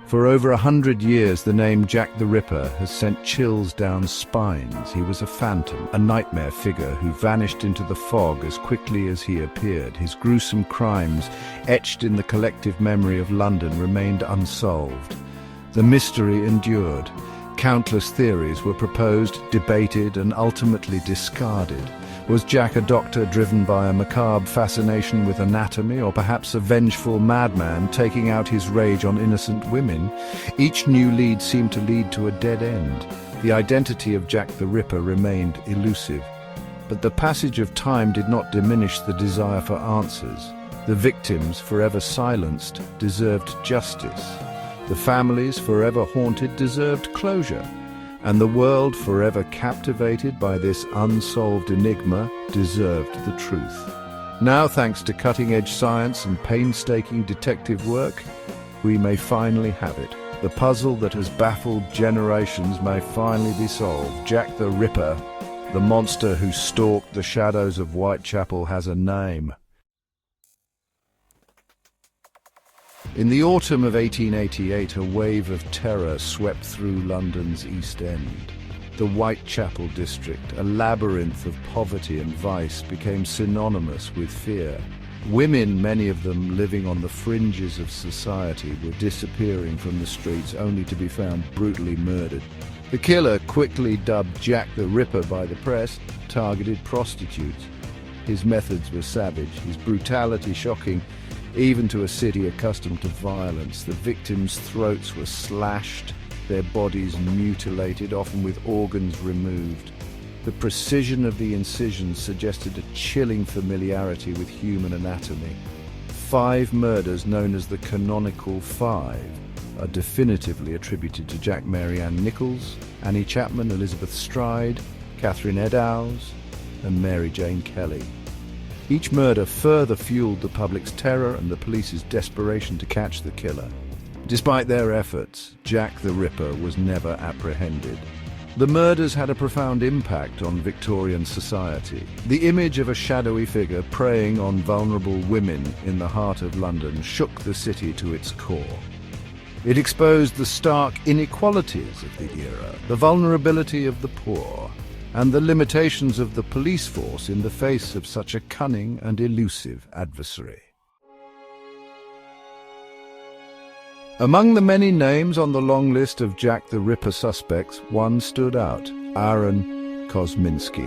For over 100 years, the name Jack the Ripper has sent chills down spines. He was a phantom, a nightmare figure who vanished into the fog as quickly as he appeared. His gruesome crimes, etched in the collective memory of London, remained unsolved. The mystery endured. Countless theories were proposed, debated, and ultimately discarded. Was Jack a doctor driven by a macabre fascination with anatomy, or perhaps a vengeful madman taking out his rage on innocent women? Each new lead seemed to lead to a dead end. The identity of Jack the Ripper remained elusive. But the passage of time did not diminish the desire for answers. The victims, forever silenced, deserved justice. The families, forever haunted, deserved closure. And the world, forever captivated by this unsolved enigma, deserved the truth. Now, thanks to cutting-edge science and painstaking detective work, we may finally have it. The puzzle that has baffled generations may finally be solved. Jack the Ripper, the monster who stalked the shadows of Whitechapel, has a name. In the autumn of 1888, a wave of terror swept through London's East End. The Whitechapel district, a labyrinth of poverty and vice, became synonymous with fear. Women, many of them living on the fringes of society, were disappearing from the streets only to be found brutally murdered. The killer, quickly dubbed Jack the Ripper by the press, targeted prostitutes. His methods were savage, his brutality shocking, even to a city accustomed to violence. The victims' throats were slashed, their bodies mutilated, often with organs removed. The precision of the incisions suggested a chilling familiarity with human anatomy. 5 murders, known as the Canonical Five, are definitively attributed to Jack Mary Ann Nichols, Annie Chapman, Elizabeth Stride, Catherine Eddowes, and Mary Jane Kelly. Each murder further fueled the public's terror and the police's desperation to catch the killer. Despite their efforts, Jack the Ripper was never apprehended. The murders had a profound impact on Victorian society. The image of a shadowy figure preying on vulnerable women in the heart of London shook the city to its core. It exposed the stark inequalities of the era, the vulnerability of the poor, and the limitations of the police force in the face of such a cunning and elusive adversary. Among the many names on the long list of Jack the Ripper suspects, one stood out: Aaron Kosminski.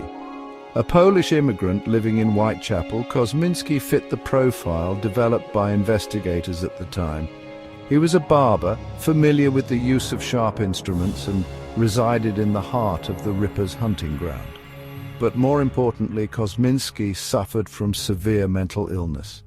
A Polish immigrant living in Whitechapel, Kosminski fit the profile developed by investigators at the time. He was a barber, familiar with the use of sharp instruments, and resided in the heart of the Ripper's hunting ground. But more importantly, Kosminski suffered from severe mental illness.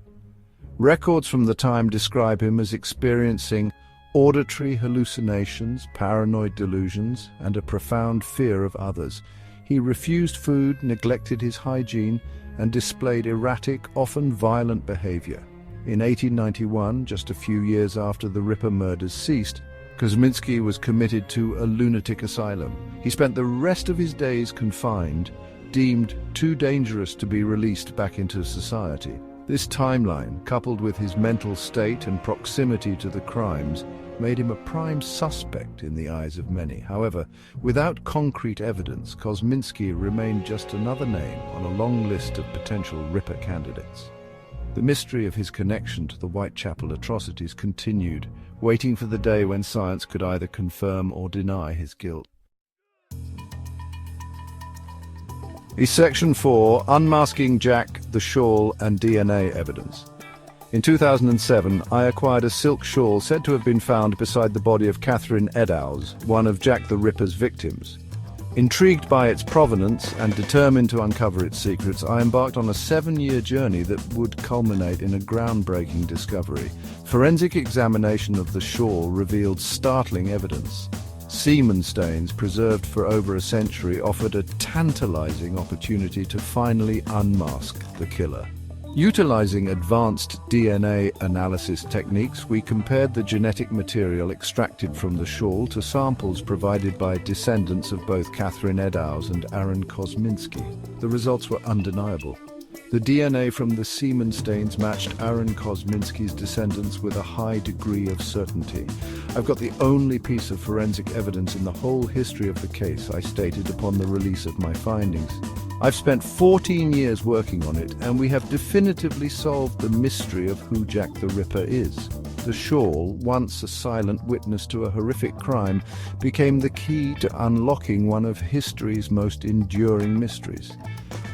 Records from the time describe him as experiencing auditory hallucinations, paranoid delusions, and a profound fear of others. He refused food, neglected his hygiene, and displayed erratic, often violent behavior. In 1891, just a few years after the Ripper murders ceased, Kosminski was committed to a lunatic asylum. He spent the rest of his days confined, deemed too dangerous to be released back into society. This timeline, coupled with his mental state and proximity to the crimes, made him a prime suspect in the eyes of many. However, without concrete evidence, Kosminski remained just another name on a long list of potential Ripper candidates. The mystery of his connection to the Whitechapel atrocities continued, waiting for the day when science could either confirm or deny his guilt. Section 4. Unmasking Jack, the Shawl and DNA Evidence. In 2007, I acquired a silk shawl said to have been found beside the body of Catherine Eddowes, one of Jack the Ripper's victims. Intrigued by its provenance and determined to uncover its secrets, I embarked on a 7-year journey that would culminate in a groundbreaking discovery. Forensic examination of the shawl revealed startling evidence. Semen stains preserved for over a century offered a tantalizing opportunity to finally unmask the killer. Utilizing advanced DNA analysis techniques, we compared the genetic material extracted from the shawl to samples provided by descendants of both Catherine Eddowes and Aaron Kosminski. The results were undeniable. The DNA from the semen stains matched Aaron Kosminski's descendants with a high degree of certainty. I've got the only piece of forensic evidence in the whole history of the case, I stated upon the release of my findings. I've spent 14 years working on it, and we have definitively solved the mystery of who Jack the Ripper is. The Shawl, once a silent witness to a horrific crime, became the key to unlocking one of history's most enduring mysteries.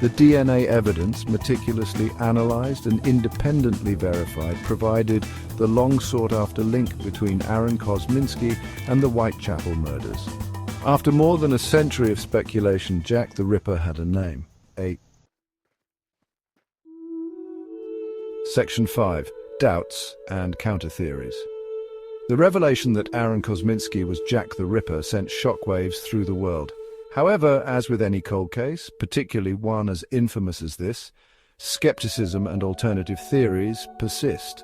The DNA evidence, meticulously analyzed and independently verified, provided the long-sought-after link between Aaron Kosminski and the Whitechapel murders. After more than a century of speculation, Jack the Ripper had a name. Section 5. Doubts and counter-theories. The revelation that Aaron Kosminski was Jack the Ripper sent shockwaves through the world. However, as with any cold case, particularly one as infamous as this, skepticism and alternative theories persist.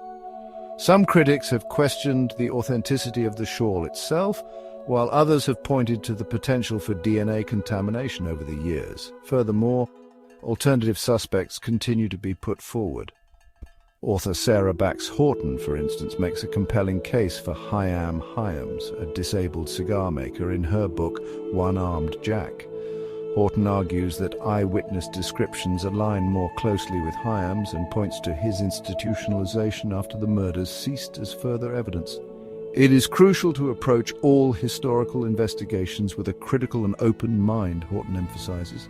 Some critics have questioned the authenticity of the shawl itself, while others have pointed to the potential for DNA contamination over the years. Furthermore, alternative suspects continue to be put forward. Author Sarah Bax Horton, for instance, makes a compelling case for Hyam Hyams, a disabled cigar maker, in her book One-Armed Jack. Horton argues that eyewitness descriptions align more closely with Hyams and points to his institutionalization after the murders ceased as further evidence. It is crucial to approach all historical investigations with a critical and open mind, Horton emphasizes.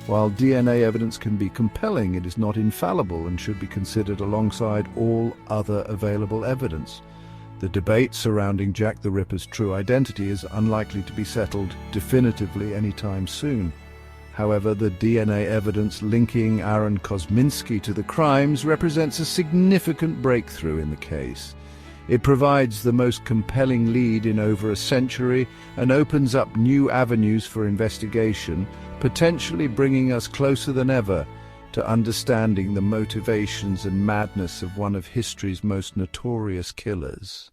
While DNA evidence can be compelling, it is not infallible and should be considered alongside all other available evidence. The debate surrounding Jack the Ripper's true identity is unlikely to be settled definitively anytime soon. However, the DNA evidence linking Aaron Kosminski to the crimes represents a significant breakthrough in the case. It provides the most compelling lead in over a century and opens up new avenues for investigation, potentially bringing us closer than ever to understanding the motivations and madness of one of history's most notorious killers.